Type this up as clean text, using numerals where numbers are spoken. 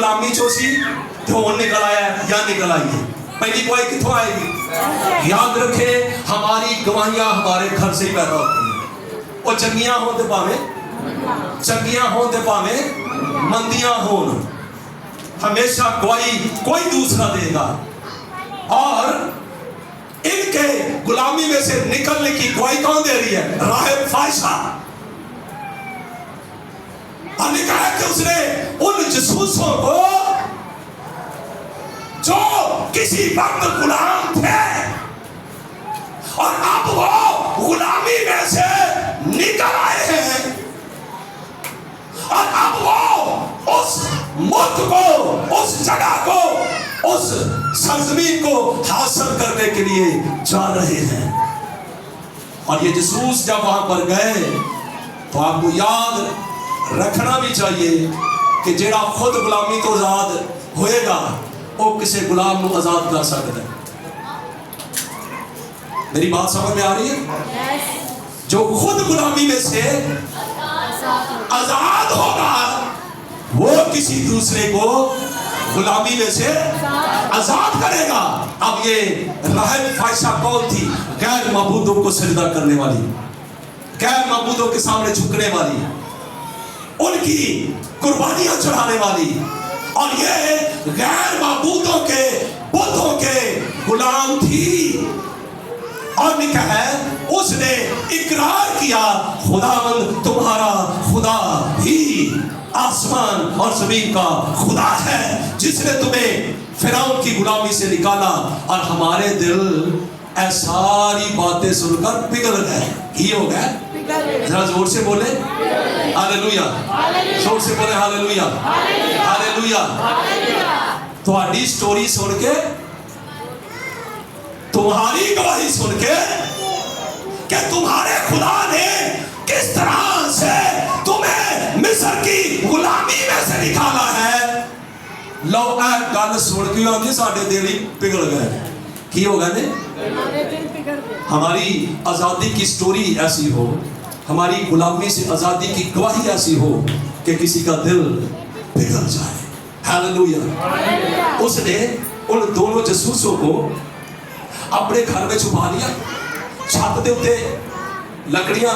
गुलामी चो सी ते हुण निकल आया या निकल आई है। पहली गवाही कित्थों आएगी? याद रखे, हमारी गवाहियां हमारे घर से ही पैदा होती हैं। वो चंगियां हों ते भावें मंदियां हों, हमेशा गवाही कोई दूसरा देगा। और इनके गुलामी में से निकलने की गवाही कौन दे रही है? राहिब फाइशा। और ने कहा कि उसने उन जसूसों को जो किसी वक्त गुलाम थे और अब वो गुलामी में से निकल आए हैं और अब वो उस मुल्क को, उस जगह को, उस सरजमीन को हासिल करने के लिए जा रहे हैं। और ये जसूस जब वहां पर गए तो आपको याद रखना भी चाहिए कि जेड़ा खुद गुलामी तो आजाद होएगा वो किसी गुलाम को आजाद कर सकता है। मेरी बात समझ में आ रही है? जो खुद गुलामी में से आजाद होगा वो किसी दूसरे को गुलामी में से आजाद करेगा। अब ये राहिब फाइशा कौन थी? गैर मबूदों को सजदा करने वाली, गैर मबूदों के सामने झुकने वाली, उनकी कुर्बानियां चढ़ाने वाली, और ये गैर मबूदों के बुतों के गुलाम थी। और लिखा है उसने इकरार किया, खुदावंद तुम्हारा खुदा ही आसमान और जमीन का खुदा है, जिसने तुम्हें फिरौन की गुलामी से निकाला। और हमारे दिल सारी बातें सुनकर पिघल गए। ये हो गए, जरा जोर से बोले हालेलुया, जोर से बोले हालेलुया, हालेलुया। तुम्हारी स्टोरी सुन के, तुम्हारी गवाही सुन के कि तुम्हारे खुदा ने किस तरह से तुम्हें मिस्र की गुलामी में से निकाला है, लो गल सुन के आंदी साडे दिल ही पिघल गए। की हो गए ने? हमारी आजादी की स्टोरी ऐसी हो, हमारी गुलामी से आजादी की गवाही ऐसी हो कि किसी का दिल पिघल जाए। हालेलुया। उसने उन दोनों जसूसों को अपने घर में छुपा लिया, छत के उत्ते लकड़ियां